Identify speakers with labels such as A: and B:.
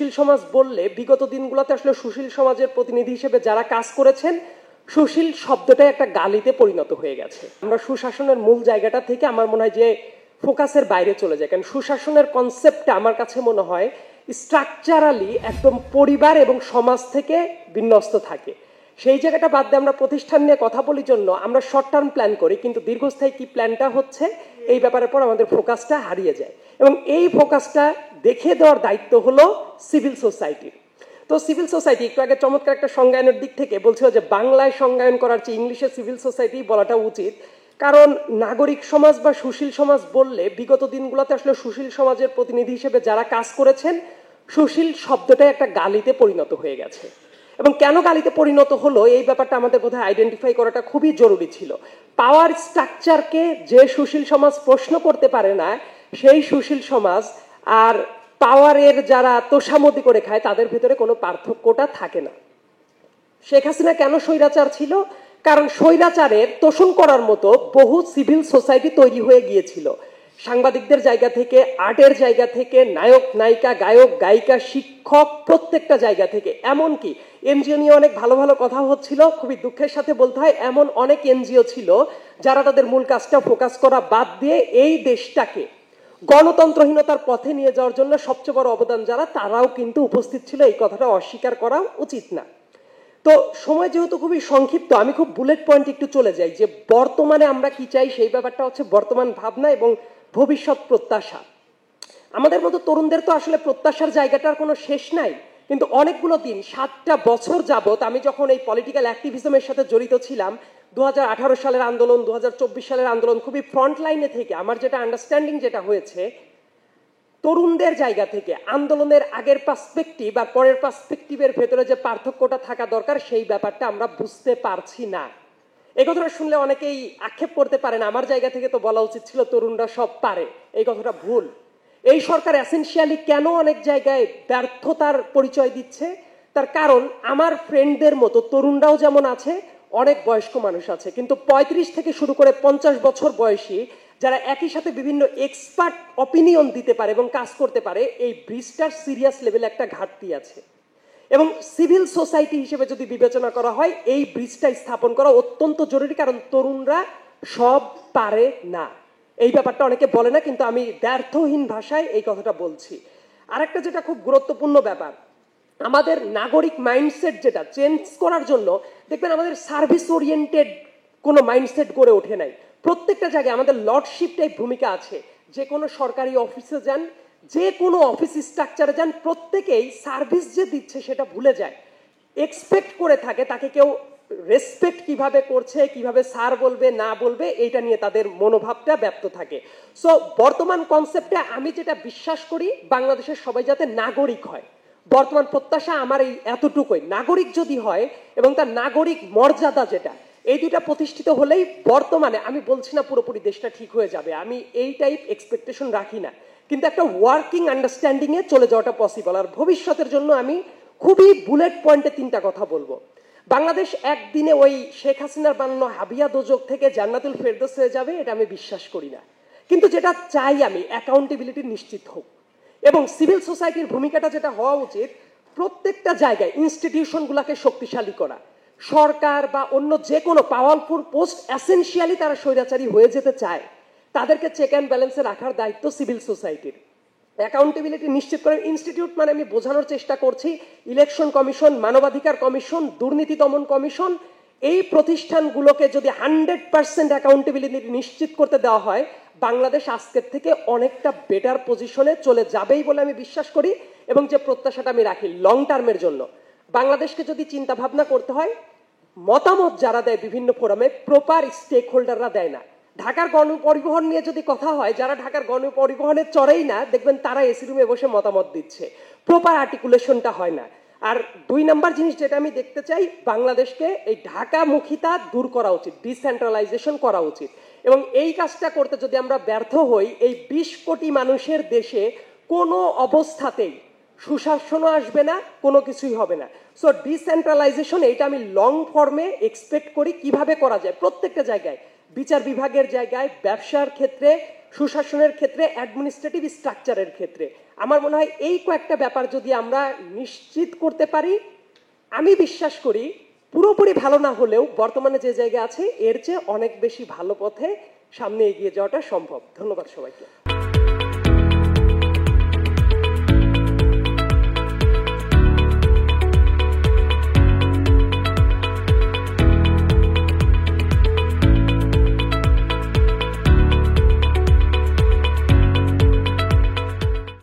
A: সুশীল সমাজ বললে বিগত দিনগুলোতে আসলে সুশীল সমাজের প্রতিনিধি হিসেবে যারা কাজ করেছেন সুশীল শব্দটাই একটা গালিতে পরিণত হয়ে গেছে। আমরা সুশাসনের মূল জায়গাটা থেকে আমার মনে হয় যে ফোকাসের বাইরে চলে যায়, কারণ সুশাসনের কনসেপ্টটা আমার কাছে মনে হয় স্ট্রাকচারালি একদম পরিবার এবং সমাজ থেকে বিন্যস্ত থাকে। সেই জায়গাটা বাদ দিয়ে আমরা প্রতিষ্ঠান নিয়ে কথা বলির জন্য আমরা শর্ট টার্ম প্ল্যান করি, কিন্তু দীর্ঘস্থায়ী কি প্ল্যানটা হচ্ছে এই ব্যাপারের পর আমাদের ফোকাসটা হারিয়ে যায়, এবং এই ফোকাসটা দেখে দেওয়ার দায়িত্ব হলো সিভিল সোসাইটির। তো সিভিল সোসাইটি একটু আগে চমৎকার একটা সংজ্ঞায়নের দিক থেকে বলছিল যে বাংলায় সংজ্ঞায়ন করার চেয়ে ইংলিশে সিভিল সোসাইটি বলাটা উচিত, কারণ নাগরিক সমাজ বা সুশীল সমাজ বললে বিগত দিনগুলোতে আসলে সুশীল সমাজের প্রতিনিধি হিসেবে যারা কাজ করেছেন সুশীল শব্দটাই একটা গালিতে পরিণত হয়ে গেছে। এবং কেন গালিতে পরিণত হলো এই ব্যাপারটা আমাদের বোধহয় আইডেন্টিফাই করাটা খুবই জরুরি ছিল। পাওয়ার স্ট্রাকচারকে যে সুশীল সমাজ প্রশ্ন করতে পারে না সেই সুশীল সমাজ আর পাওয়ারের যারা তোষামতি করে খায় তাদের ভেতরে কোনো পার্থক্যটা থাকে না। শেখ হাসিনা কেন স্বৈরাচার ছিল? কারণ স্বৈরাচারের তোষণ করার মতো বহু সিভিল সোসাইটি তৈরি হয়ে গিয়েছিল, সাংবাদিকদের জায়গা থেকে, আর্টের জায়গা থেকে, নায়ক নায়িকা, গায়ক গায়িকা, শিক্ষক, প্রত্যেকটা জায়গা থেকে। এমনকি এনজিও নিয়ে অনেক ভালো ভালো কথা হচ্ছিল, খুবই দুঃখের সাথে বলতে হয় এমন অনেক এনজিও ছিল যারা তাদের মূল কাজটা ফোকাস করা বাদ দিয়ে এই দেশটাকে গণতন্ত্রহীনতার পথে নিয়ে যাওয়ার জন্য সবচেয়ে বড় অবদান যারা, তারাও কিন্তু উপস্থিত ছিল, এই কথাটা অস্বীকার করা উচিত না। তো সময় যেহেতু খুবই সংক্ষিপ্ত, আমি খুব বুলেট পয়েন্ট একটু চলে যাই যে বর্তমানে আমরা কি চাই, সেই ব্যাপারটা হচ্ছে বর্তমান ভাবনা এবং ভবিষ্যৎ প্রত্যাশা। আমাদের মতো তরুণদের তো আসলে প্রত্যাশার জায়গাটার কোনো শেষ নাই, কিন্তু অনেকগুলো দিন 7টা বছর যাবত আমি যখন এই পলিটিক্যাল অ্যাক্টিভিজমের সাথে জড়িত ছিলাম, 2018 সালের আন্দোলন, 2024 সালের আন্দোলন, খুবই ফ্রন্ট লাইনে থেকে আমার যেটা আন্ডারস্ট্যান্ডিং যেটা হয়েছে, তরুণদের জায়গা থেকে আন্দোলনের আগের পার্সপেক্টিভ আর পরের পার্সপেক্টিভের ভেতরে যে পার্থক্যটা থাকা দরকার সেই ব্যাপারটা আমরা বুঝতে পারছি না। এই কথাটা শুনলে অনেকেই আক্ষেপ করতে পারেন, আমার জায়গা থেকে তো বলা উচিত ছিল তরুণরা সব পারে, এই কথাটা ভুল। এই সরকার এসেনশিয়ালি কেন অনেক জায়গায় ব্যর্থতার পরিচয় দিচ্ছে, তার কারণ আমার ফ্রেন্ডদের মতো তরুণরাও যেমন আছে, অনেক বয়স্ক মানুষ আছে, কিন্তু 35 থেকে শুরু করে 50 বছর বয়সী যারা একই সাথে বিভিন্ন এক্সপার্ট অপিনিয়ন দিতে পারে এবং কাজ করতে পারে, এই ব্রিজটার সিরিয়াস লেভেলে একটা ঘাটতি আছে। এবং সিভিল সোসাইটি হিসেবে যদি বিবেচনা করা হয় এই ব্রিজটা স্থাপন করা অত্যন্ত জরুরি, কারণ তরুণরা সব পারে না। এই ব্যাপারটা অনেকে বলে না, কিন্তু আমি ব্যর্থহীন ভাষায় এই কথাটা বলছি। আরেকটা যেটা খুব গুরুত্বপূর্ণ ব্যাপার, আমাদের নাগরিক মাইন্ডসেট যেটা চেঞ্জ করার জন্য দেখবেন আমাদের সার্ভিস ওরিয়েন্টেড কোনো মাইন্ডসেট গড়ে ওঠে নাই। প্রত্যেকটা জায়গায় আমাদের লর্ডশিপ টাইপ ভূমিকা আছে। যে কোনো সরকারি অফিসে যান, যে কোনো অফিস স্ট্রাকচারে যান, প্রত্যেকেই সার্ভিস যে দিচ্ছে সেটা ভুলে যায়, এক্সপেক্ট করে থাকে তাকে কেউ রেসপেক্ট কিভাবে করছে, কিভাবে স্যার বলবে না বলবে, এইটা নিয়ে তাদের মনোভাবটা ব্যপ্ত থাকে। সো বর্তমান কনসেপ্টে আমি যেটা বিশ্বাস করি, বাংলাদেশের সবাই যাতে নাগরিক হয়। বর্তমান প্রত্যাশা আমার এই এতটুকুই, নাগরিক যদি হয় এবং তার নাগরিক মর্যাদা যেটা, এই দুইটা প্রতিষ্ঠিত হলেই বর্তমানে, আমি বলছি না পুরোপুরি দেশটা ঠিক হয়ে যাবে, আমি এই টাইপ এক্সপেকটেশন রাখি না, কিন্তু একটা ওয়ার্কিং আন্ডারস্ট্যান্ডিং এ চলে যাওয়াটা পসিবল। আর ভবিষ্যতের জন্য আমি খুবই বুলেট পয়েন্টে 3টা কথা বলবো। বাংলাদেশ একদিনে ওই শেখ হাসিনার বানানো হাবিয়া দোজক থেকে জান্নাতুল ফেরদৌস হয়ে যাবে, এটা আমি বিশ্বাস করি না। কিন্তু যেটা চাই আমি, অ্যাকাউন্টেবিলিটি নিশ্চিত হোক, এবং সিভিল সোসাইটির ভূমিকাটা যেটা হওয়া উচিত, প্রত্যেকটা জায়গায় ইনস্টিটিউশনগুলোকে শক্তিশালী করা। সরকার বা অন্য যে কোনো পাওয়ারফুল পোস্ট এসেনশিয়ালি তারা স্বৈরাচারী হয়ে যেতে চায়, তাদেরকে চেক অ্যান্ড ব্যালেন্সে রাখার দায়িত্ব সিভিল সোসাইটির। অ্যাকাউন্টেবিলিটি নিশ্চিত করে, ইনস্টিটিউট মানে আমি বোঝানোর চেষ্টা করছি ইলেকশন কমিশন, মানবাধিকার কমিশন, দুর্নীতি দমন কমিশন, এই প্রতিষ্ঠানগুলোকে যদি 100% অ্যাকাউন্টেবিলিটি নিশ্চিত করতে দেওয়া হয়, বাংলাদেশ আজকের থেকে অনেকটা বেটার পজিশনে চলে যাবেই বলে আমি বিশ্বাস করি। এবং যে প্রত্যাশাটা আমি রাখি লং টার্মের জন্য, বাংলাদেশকে যদি চিন্তা ভাবনা করতে হয়, মতামত যারা দেয় বিভিন্ন ফোরামে, প্রপার স্টেক হোল্ডাররা দেয় না। ঢাকার গণপরিবহন নিয়ে যদি কথা হয়, যারা ঢাকার গণপরিবহনে চড়েই না, দেখবেন তারা এসি রুমে বসে মতামত দিচ্ছে, প্রপার আর্টিকুলেশনটা হয় না। আর 2 নাম্বার জিনিস যেটা আমি দেখতে চাই, বাংলাদেশকে এই ঢাকামুখিতা দূর করা উচিত, ডিসেন্ট্রালাইজেশন করা উচিত। এবং এই কাজটা করতে যদি আমরা ব্যর্থ হই, এই 20 কোটি মানুষের দেশে কোনো অবস্থাতেই সুশাসনও আসবে না, কোনো কিছুই হবে না। সো ডিসেন্ট্রালাইজেশন, এইটা আমি লং ফর্মে এক্সপেক্ট করি। কিভাবে করা যায়? প্রত্যেকটা জায়গায়, বিচার বিভাগের জায়গায়, ব্যবসার ক্ষেত্রে, সুশাসনের ক্ষেত্রে, অ্যাডমিনিস্ট্রেটিভ স্ট্রাকচারের ক্ষেত্রে। আমার মনে হয় এই কয়েকটা ব্যাপার যদি আমরা নিশ্চিত করতে পারি, আমি বিশ্বাস করি পুরোপুরি ভালো না হলেও বর্তমানে যে জায়গা আছে এর চেয়ে অনেক বেশি ভালো পথে সামনে এগিয়ে যাওয়াটা সম্ভব। ধন্যবাদ সবাইকে।